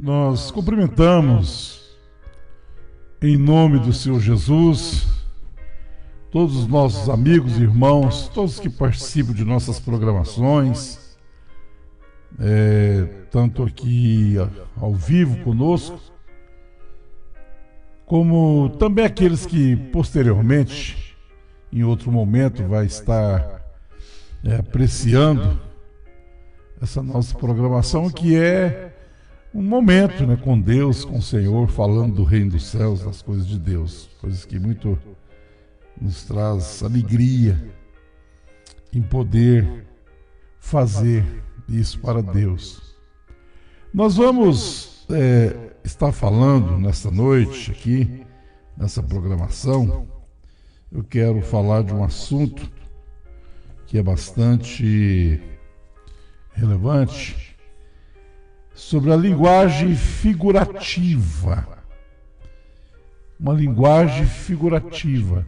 Nós cumprimentamos, em nome do Senhor Jesus, todos os nossos amigos e irmãos, todos que participam de nossas programações, tanto aqui ao vivo conosco, como também aqueles que posteriormente, em outro momento, vai estar apreciando essa nossa programação, que é um momento, com Deus, com o Senhor, falando do reino dos céus, das coisas de Deus, coisas que muito nos traz alegria em poder fazer isso para Deus. Nós vamos estar falando nesta noite aqui, nessa programação. Eu quero falar de um assunto que é bastante relevante, sobre a linguagem figurativa. Uma linguagem figurativa.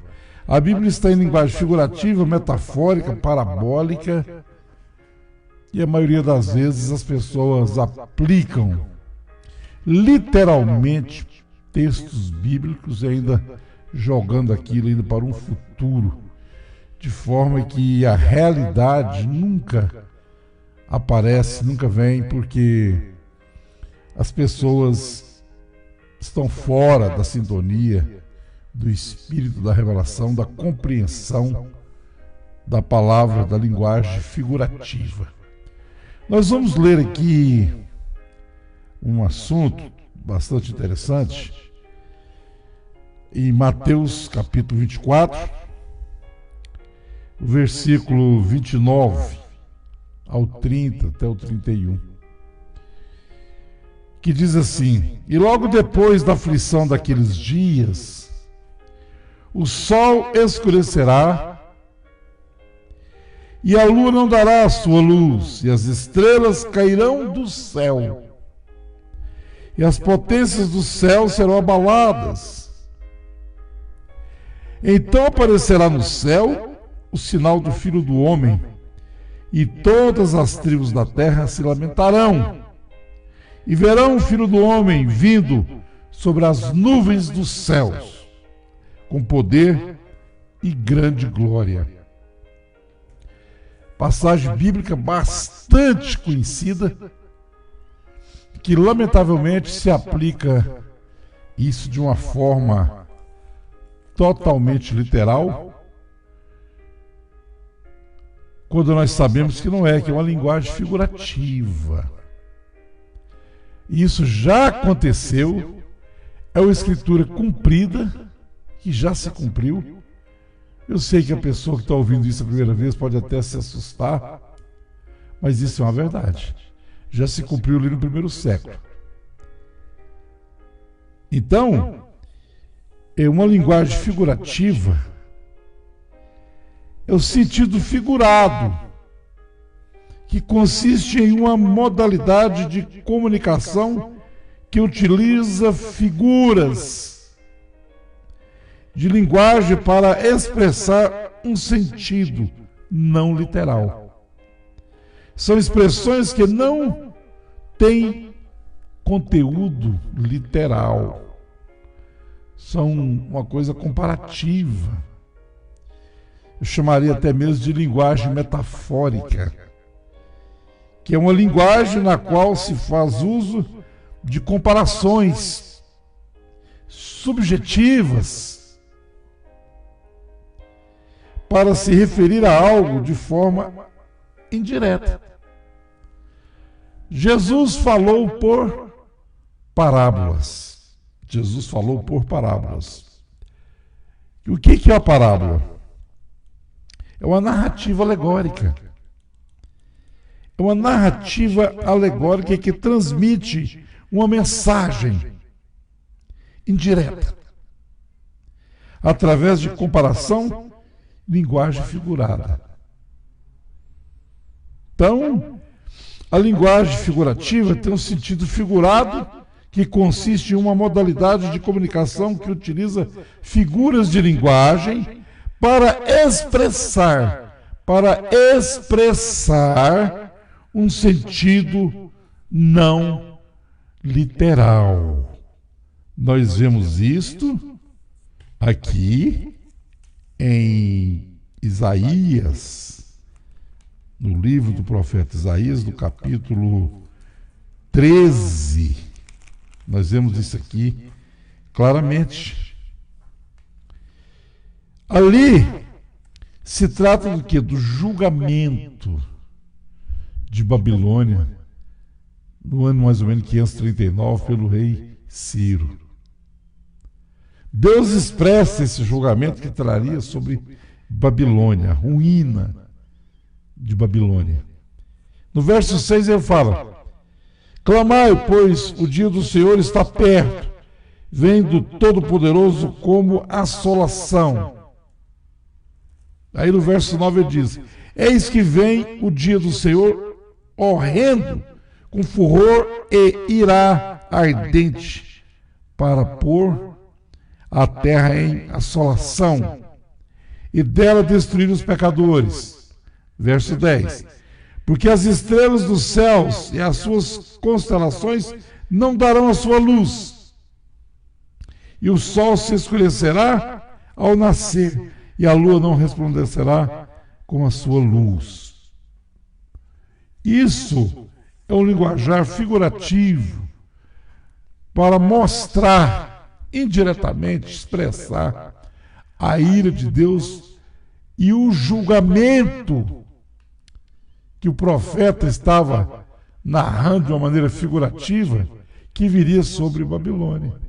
A Bíblia está em linguagem figurativa, metafórica, parabólica, e a maioria das vezes as pessoas aplicam literalmente textos bíblicos e ainda jogando aquilo ainda para um futuro, de forma que a realidade nunca aparece, nunca vem, porque as pessoas estão fora da sintonia do espírito da revelação, da compreensão da palavra, da linguagem figurativa. Nós vamos ler aqui um assunto bastante interessante em Mateus capítulo 24, versículo 29 ao 30 até o 31, que diz assim: E logo depois da aflição daqueles dias, o sol escurecerá, e a lua não dará a sua luz, e as estrelas cairão do céu, e as potências do céu serão abaladas. Então aparecerá no céu o sinal do Filho do Homem, e todas as tribos da terra se lamentarão, e verão o Filho do Homem vindo sobre as nuvens dos céus, com poder e grande glória. Passagem bíblica bastante conhecida, que lamentavelmente se aplica isso de uma forma totalmente literal, quando nós sabemos que não é, que é uma linguagem figurativa. Isso já aconteceu, é uma escritura cumprida, que já se cumpriu. Eu sei que a pessoa que está ouvindo isso a primeira vez pode até se assustar, mas isso é uma verdade. Já se cumpriu ali no primeiro século. Então, é uma linguagem figurativa, é o sentido figurado, que consiste em uma modalidade de comunicação que utiliza figuras de linguagem para expressar um sentido não literal. São expressões que não têm conteúdo literal, são uma coisa comparativa. Eu chamaria até mesmo de linguagem metafórica, que é uma linguagem na qual se faz uso de comparações subjetivas para se referir a algo de forma indireta. Jesus falou por parábolas. Jesus falou por parábolas. E o que é a parábola? É uma narrativa alegórica. É uma narrativa alegórica que transmite uma mensagem indireta, através de comparação, linguagem figurada. Então, a linguagem figurativa tem um sentido figurado, que consiste em uma modalidade de comunicação que utiliza figuras de linguagem para expressar um sentido não literal. Nós vemos isto aqui em Isaías, no livro do profeta Isaías, no capítulo 13. Nós vemos isso aqui claramente. Ali se trata do quê? Do julgamento de Babilônia, no ano mais ou menos 539, pelo rei Ciro. Deus expressa esse julgamento que traria sobre Babilônia, a ruína de Babilônia. No verso 6 ele fala: clamai, pois o dia do Senhor está perto, vem do Todo-Poderoso como assolação. Aí no verso 9 ele diz: eis que vem o dia do Senhor horrendo, com furor e ira ardente, para pôr a terra em assolação e dela destruir os pecadores. Verso 10: porque as estrelas dos céus e as suas constelações não darão a sua luz, e o sol se escurecerá ao nascer, e a lua não resplandecerá com a sua luz. Isso é um linguajar figurativo para mostrar, indiretamente, expressar a ira de Deus e o julgamento que o profeta estava narrando de uma maneira figurativa que viria sobre Babilônia.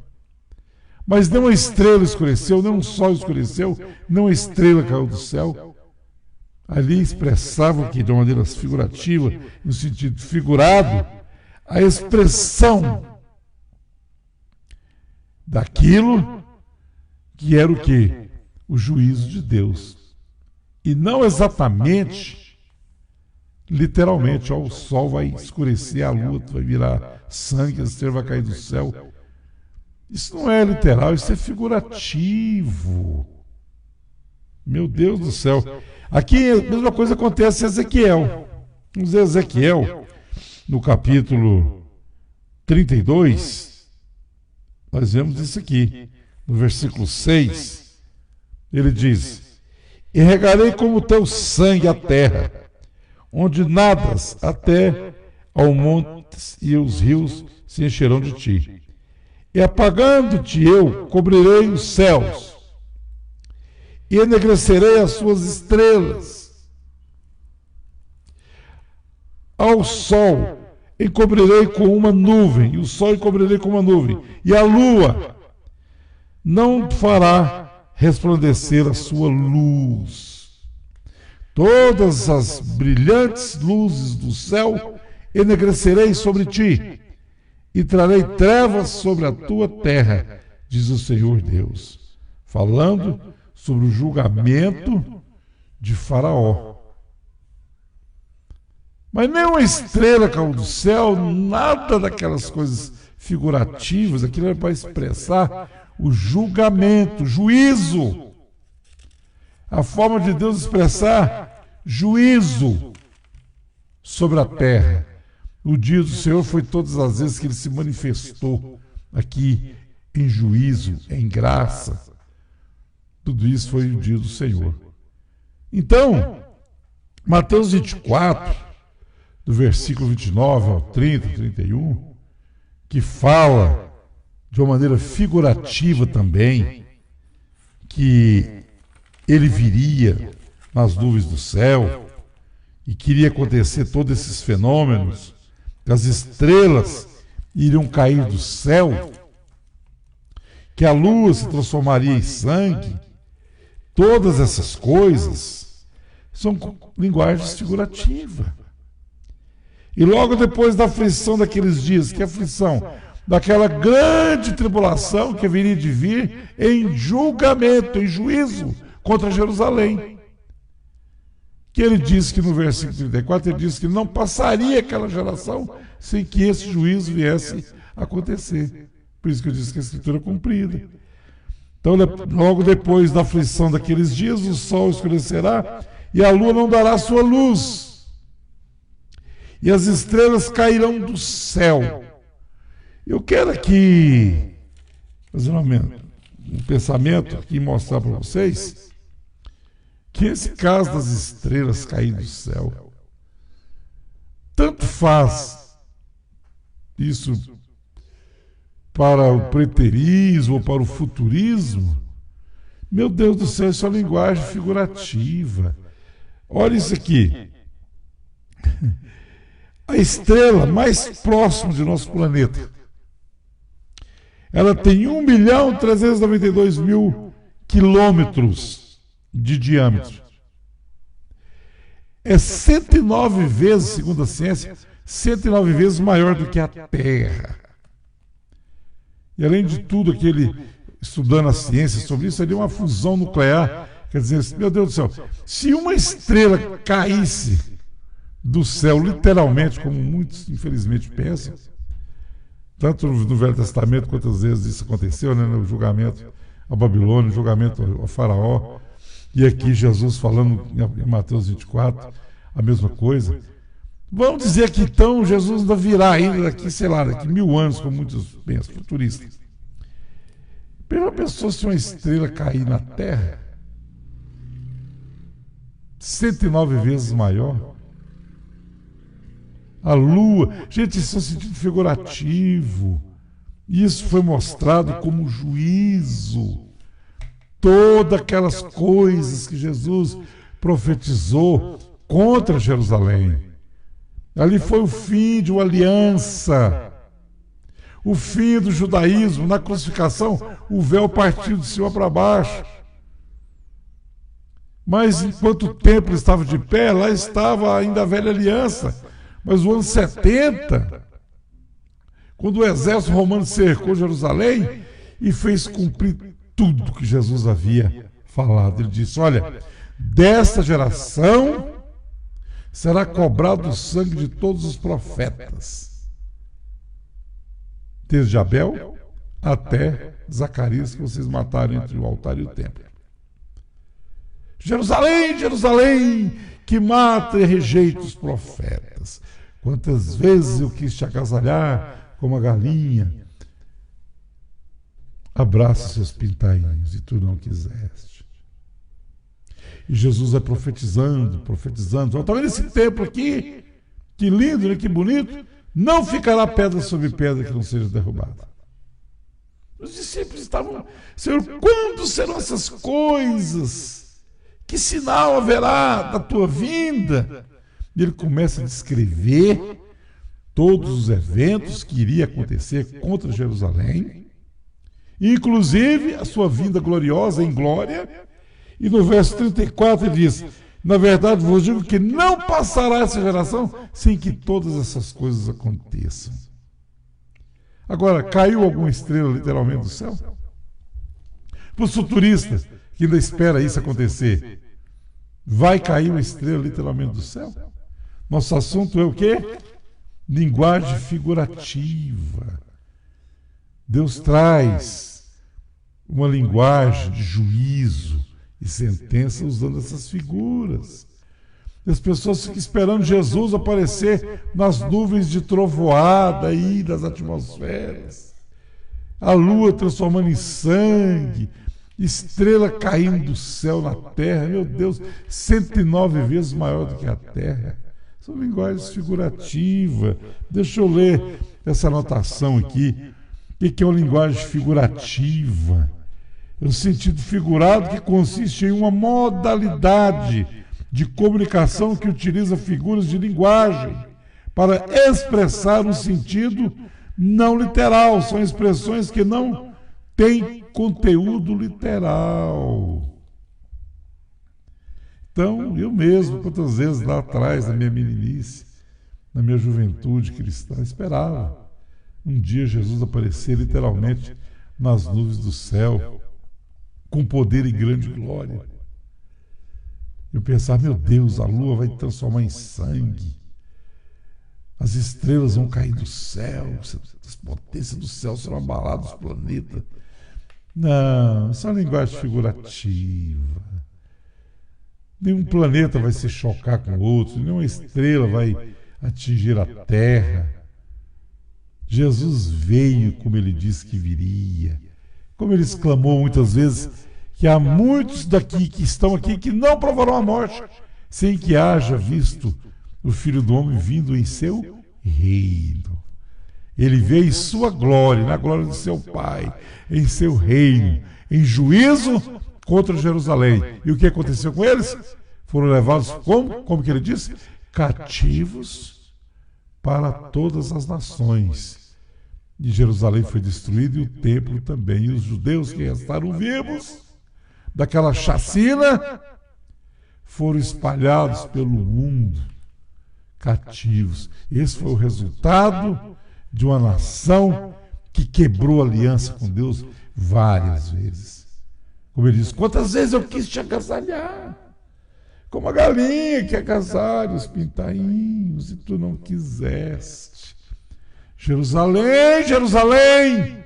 Mas não a estrela escureceu, não o sol escureceu, não a estrela caiu do céu. Ali expressava que, de uma maneira figurativa, no sentido figurado, a expressão daquilo que era o quê? O juízo de Deus. E não exatamente, literalmente, ó, o sol vai escurecer, a lua vai virar sangue, a estrela vai cair do céu. Isso não é literal, isso é figurativo. Meu Deus do céu. Aqui a mesma coisa acontece em Ezequiel. Vamos ver Ezequiel, no capítulo 32, nós vemos isso aqui, no versículo 6, ele diz: e regarei como teu sangue a terra, onde nadas até ao monte, e os rios se encherão de ti. E apagando-te eu, cobrirei os céus, e enegrecerei as suas estrelas. Ao sol encobrirei com uma nuvem, e o sol encobrirei com uma nuvem, e a lua não fará resplandecer a sua luz. Todas as brilhantes luzes do céu enegrecerei sobre ti, e trarei trevas sobre a tua terra, diz o Senhor Deus, falando sobre o julgamento de Faraó. Mas nem uma estrela caiu do céu, nada daquelas coisas figurativas, aquilo era para expressar o julgamento, o juízo. A forma de Deus expressar juízo sobre a terra. O dia do Senhor foi todas as vezes que ele se manifestou aqui em juízo, em graça. Tudo isso foi o dia do Senhor. Então, Mateus 24, do versículo 29 ao 30, 31, que fala de uma maneira figurativa também, que ele viria nas nuvens do céu e queria acontecer todos esses fenômenos, que as estrelas iriam cair do céu, que a lua se transformaria em sangue. Todas essas coisas são linguagens figurativas. E logo depois da aflição daqueles dias, que é a aflição daquela grande tribulação que haveria de vir em julgamento, em juízo contra Jerusalém. Que ele disse que no versículo 34, ele disse que não passaria aquela geração sem que esse juízo viesse a acontecer. Por isso que eu disse que a escritura é cumprida. Então, logo depois da aflição daqueles dias, o sol escurecerá e a lua não dará sua luz. E as estrelas cairão do céu Eu quero aqui fazer um pensamento aqui e mostrar para vocês que esse caso das estrelas caírem do céu, tanto faz isso para o preterismo ou para o futurismo. Meu Deus do céu, isso é uma linguagem figurativa. Olha isso aqui. A estrela mais próxima de nosso planeta, ela tem 1.392.000 quilômetros de diâmetro. É 109 vezes, segundo a ciência, 109 vezes maior do que a Terra. E além de tudo, estudando a ciência sobre isso, seria uma fusão nuclear. Quer dizer, meu Deus do céu, se uma estrela caísse do céu, literalmente, como muitos infelizmente pensam, tanto no Velho Testamento quantas vezes isso aconteceu, né, no julgamento a Babilônia, no julgamento ao Faraó, e aqui Jesus falando em Mateus 24, a mesma coisa. Vamos dizer que então Jesus ainda virá ainda daqui, sei lá, daqui 1000 anos, como muitos pensam, futuristas. Já pensou se uma estrela cair na Terra? 109 vezes maior. A Lua. Gente, isso é um sentido figurativo. Isso foi mostrado como juízo. Todas aquelas coisas que Jesus profetizou contra Jerusalém. Ali foi o fim de uma aliança. O fim do judaísmo. Na crucificação, o véu partiu de cima para baixo. Mas enquanto o templo estava de pé, lá estava ainda a velha aliança. Mas no ano 70, quando o exército romano cercou Jerusalém e fez cumprir tudo que Jesus havia falado, ele disse: olha, desta geração será cobrado o sangue de todos os profetas, desde Abel até Zacarias, que vocês mataram entre o altar e o templo. Jerusalém, Jerusalém, que mata e rejeita os profetas. Quantas vezes eu quis te agasalhar como a galinha, abraça seus pintainhos, e tu não quiseste. E Jesus vai profetizando, profetizando. Está vendo esse templo aqui? Que lindo, né? Que bonito. Não ficará pedra sobre pedra que não seja derrubada. Os discípulos estavam: Senhor, quando serão essas coisas? Que sinal haverá da tua vinda? E ele começa a descrever todos os eventos que iriam acontecer contra Jerusalém, inclusive a sua vinda gloriosa em glória. E no verso 34 ele diz: na verdade vos digo que não passará essa geração sem que todas essas coisas aconteçam. Agora, caiu alguma estrela literalmente do céu? Para os futuristas que ainda espera isso acontecer, vai cair uma estrela literalmente do céu? Nosso assunto é o quê? Linguagem figurativa. Deus traz uma linguagem de juízo e sentença usando essas figuras. As pessoas ficam esperando Jesus aparecer nas nuvens de trovoada aí das atmosferas, a lua transformando em sangue, estrela caindo do céu na terra. Meu Deus, 109 vezes maior do que a terra. São linguagens figurativas. Deixa eu ler essa anotação aqui. O que é uma linguagem figurativa? É um sentido figurado que consiste em uma modalidade de comunicação que utiliza figuras de linguagem para expressar um sentido não literal. São expressões que não têm conteúdo literal. Então, eu mesmo, quantas vezes lá atrás, na minha meninice, na minha juventude cristã, esperava um dia Jesus aparecer literalmente nas nuvens do céu, com poder e grande glória. Eu pensava: meu Deus, a lua vai transformar em sangue, as estrelas vão cair do céu, as potências do céu serão abaladas, os planetas. Não, isso é uma linguagem figurativa. Nenhum planeta vai se chocar com o outro, nenhuma estrela vai atingir a Terra. Jesus veio como ele disse que viria. Como ele exclamou muitas vezes, que há muitos daqui que estão aqui que não provarão a morte, sem que haja visto o Filho do Homem vindo em seu reino. Ele veio em sua glória, na glória de seu Pai, em seu reino, em juízo contra Jerusalém. E o que aconteceu com eles? Foram levados como que ele disse? Cativos para todas as nações. E Jerusalém foi destruído e o templo também. E os judeus que restaram vivos daquela chacina foram espalhados pelo mundo, cativos. Esse foi o resultado de uma nação que quebrou aliança com Deus várias vezes. Como ele diz, quantas vezes eu quis te agasalhar, como a galinha que agasalha os pintainhos, e tu não quiseste. Jerusalém, Jerusalém,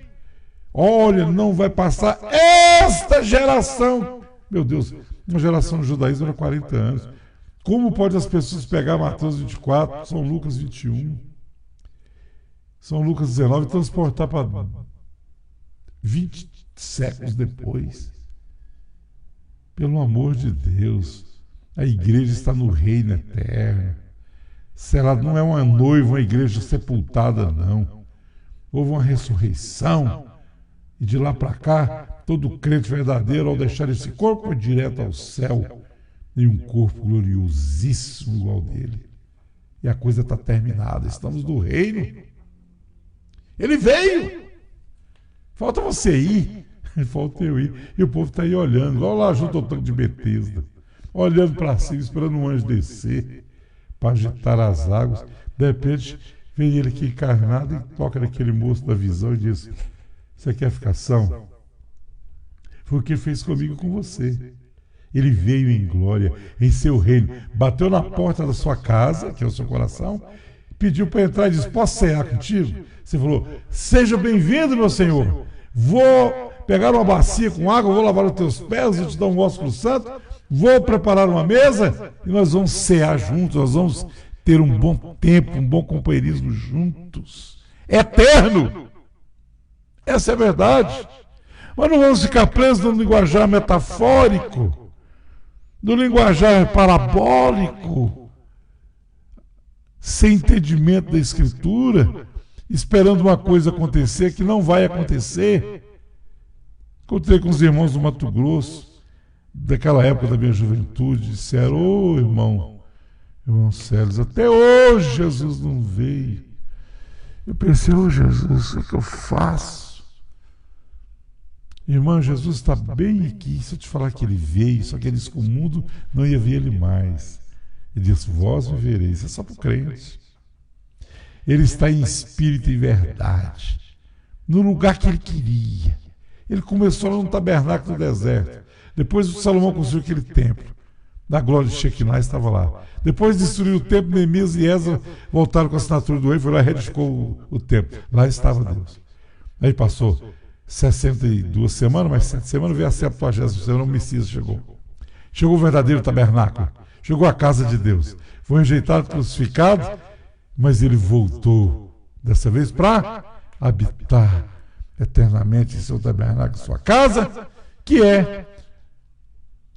olha, não vai passar esta geração. Meu Deus, uma geração de judaísmo era 40 anos. Como pode as pessoas pegar Mateus 24, São Lucas 21, São Lucas 19 e transportar para 20 séculos depois? Pelo amor de Deus, a igreja está no reino eterno. Ela não é uma noiva, uma igreja sepultada, não. Houve uma ressurreição. E de lá para cá, todo crente verdadeiro, ao deixar esse corpo, foi direto ao céu, em um corpo gloriosíssimo igual dele. E a coisa está terminada. Estamos no reino. Ele veio. Falta você ir. Falta eu ir. E o povo está aí olhando, igual lá junto ao tanque de Betesda, olhando para cima, esperando um anjo descer para agitar as águas. De repente, vem ele aqui encarnado e toca naquele moço da visão e diz: você quer ficar são? Foi o que ele fez comigo e com você. Ele veio em glória, em seu reino, bateu na porta da sua casa, que é o seu coração, pediu para entrar e disse: posso cear contigo? Você falou: seja bem-vindo, meu Senhor. Vou pegar uma bacia com água, vou lavar os teus pés, vou te dar um ósculo santo, vou preparar uma mesa e nós vamos cear juntos, nós vamos ter um bom tempo, um bom companheirismo juntos. Eterno! Essa é a verdade. Mas não vamos ficar presos no linguajar metafórico, no linguajar parabólico, sem entendimento da Escritura, esperando uma coisa acontecer que não vai acontecer. Encontrei com os irmãos do Mato Grosso, daquela época da minha juventude, disseram: ô irmão Célis, até hoje Jesus não veio. Eu pensei: ô Jesus, o que eu faço? Irmão, Jesus está bem aqui. Se eu te falar que ele veio, só que ele disse que o mundo não ia ver ele mais. Ele disse: vós me vereis. Isso é só para o crente. Ele está em espírito e verdade, no lugar que ele queria. Ele começou num tabernáculo no deserto. Depois Salomão construiu aquele templo. Da glória de Shekinah estava lá. Depois destruiu o templo, Neemias e Ezra voltaram com a assinatura do rei, foi lá e reedificou o templo. Lá estava Deus. Aí passou 62 semanas, mas 7 semanas veio a 70ª semana, o Messias chegou. Chegou o verdadeiro tabernáculo. Chegou a casa de Deus. Foi rejeitado, crucificado, mas ele voltou, dessa vez, para habitar eternamente em seu tabernáculo, em sua casa, que é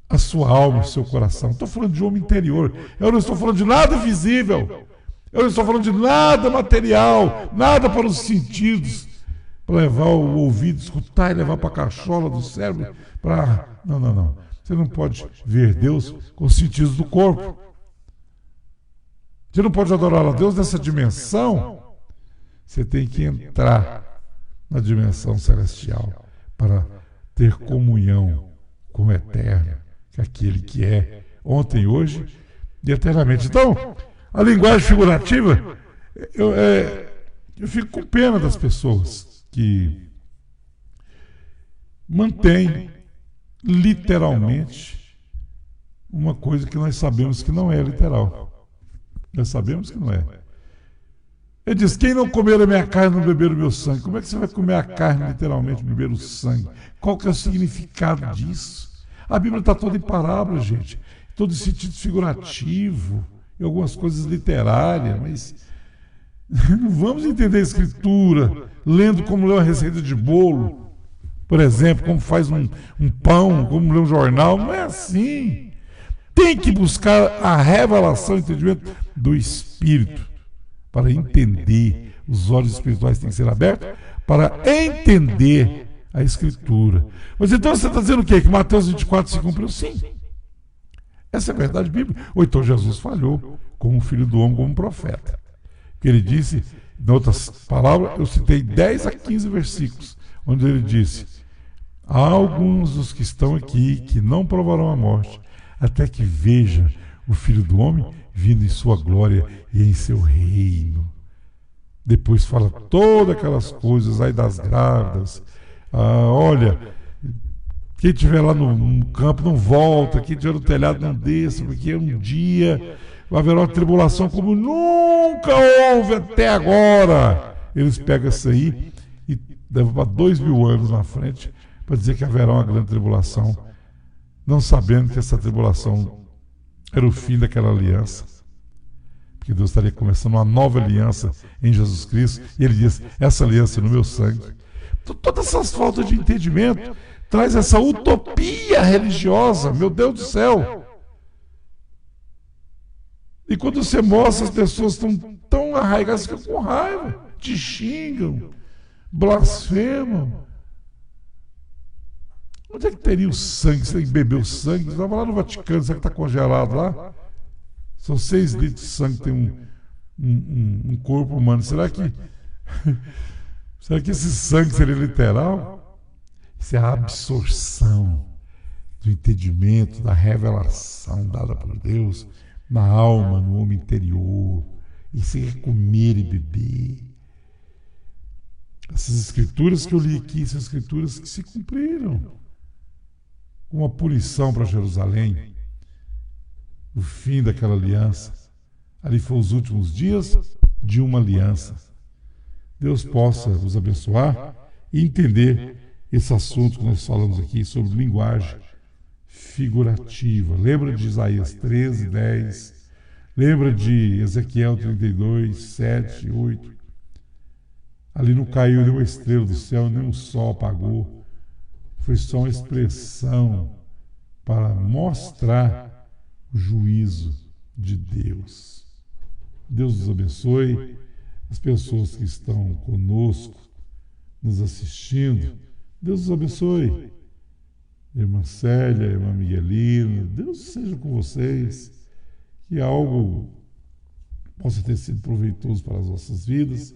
a sua alma, o seu coração. Estou falando de homem interior. Eu não estou falando de nada visível. Eu não estou falando de nada material, nada para os sentidos, para levar o ouvido, escutar e levar para a cachola do cérebro. Não. Você não pode ver Deus com os sentidos do corpo. Você não pode adorar a Deus nessa dimensão. Você tem que entrar na dimensão celestial para ter comunhão com o Eterno, que é aquele que é ontem, hoje e eternamente. Então, a linguagem figurativa, eu fico com pena das pessoas que mantêm literalmente uma coisa que nós sabemos que não é literal. Nós sabemos que não é. Ele diz: quem não comer a minha carne não beber o meu sangue. Como é que você vai comer a carne literalmente, beber o sangue? Qual que é o significado disso? A Bíblia está toda em parábolas, gente. Todo em sentido figurativo, em algumas coisas literárias, mas Não vamos entender a Escritura lendo como ler uma receita de bolo, por exemplo, como faz um pão, como ler um jornal. Não é assim. Tem que buscar a revelação e entendimento do Espírito para entender. Os olhos espirituais têm que ser abertos para entender a Escritura. Mas então você está dizendo o quê? Que Mateus 24 se cumpriu? Sim. Essa é a verdade bíblica. Ou então Jesus falhou como filho do homem, como profeta. Que ele disse, em outras palavras, eu citei 10 a 15 versículos, onde ele disse: há alguns dos que estão aqui que não provarão a morte, até que vejam o Filho do Homem vindo em sua glória e em seu reino. Depois fala todas aquelas coisas aí das grávidas. Olha, quem estiver lá no campo não volta, quem estiver no telhado não desça, porque um dia haverá uma tribulação como nunca houve até agora. Eles pegam isso aí e levam para 2000 anos na frente para dizer que haverá uma grande tribulação, não sabendo que essa tribulação era o fim daquela aliança. Porque Deus estaria começando uma nova aliança em Jesus Cristo. E ele diz: essa aliança é no meu sangue. Todas essas faltas de entendimento traz essa utopia religiosa, meu Deus do céu. E quando você mostra, as pessoas estão tão arraigadas, ficam com raiva, te xingam, blasfemam. Onde é que teria o sangue? Você tem que beber o sangue? Você estava lá no Vaticano, será que está congelado lá? São 6 litros de sangue que tem um corpo humano. Será que esse sangue seria literal? Isso é a absorção do entendimento, da revelação dada por Deus na alma, no homem interior. Isso é comer e beber. Essas escrituras que eu li aqui são escrituras que se cumpriram. Uma punição para Jerusalém, o fim daquela aliança. Ali foram os últimos dias de uma aliança. Deus possa os abençoar e entender esse assunto que nós falamos aqui sobre linguagem figurativa. Lembra de Isaías 13, 10. Lembra de Ezequiel 32, 7 e 8. Ali não caiu nenhuma estrela do céu, nem um sol apagou. Foi só uma expressão para mostrar o juízo de Deus. Deus nos abençoe. As pessoas que estão conosco, nos assistindo, Deus nos abençoe. Irmã Célia, irmã Miguelina, Deus seja com vocês. Que algo possa ter sido proveitoso para as nossas vidas.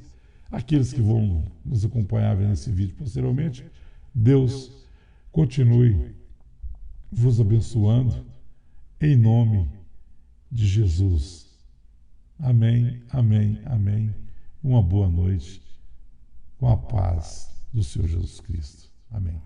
Aqueles que vão nos acompanhar vendo esse vídeo posteriormente, Deus continue vos abençoando em nome de Jesus. Amém, amém, amém. Uma boa noite com a paz do Senhor Jesus Cristo. Amém.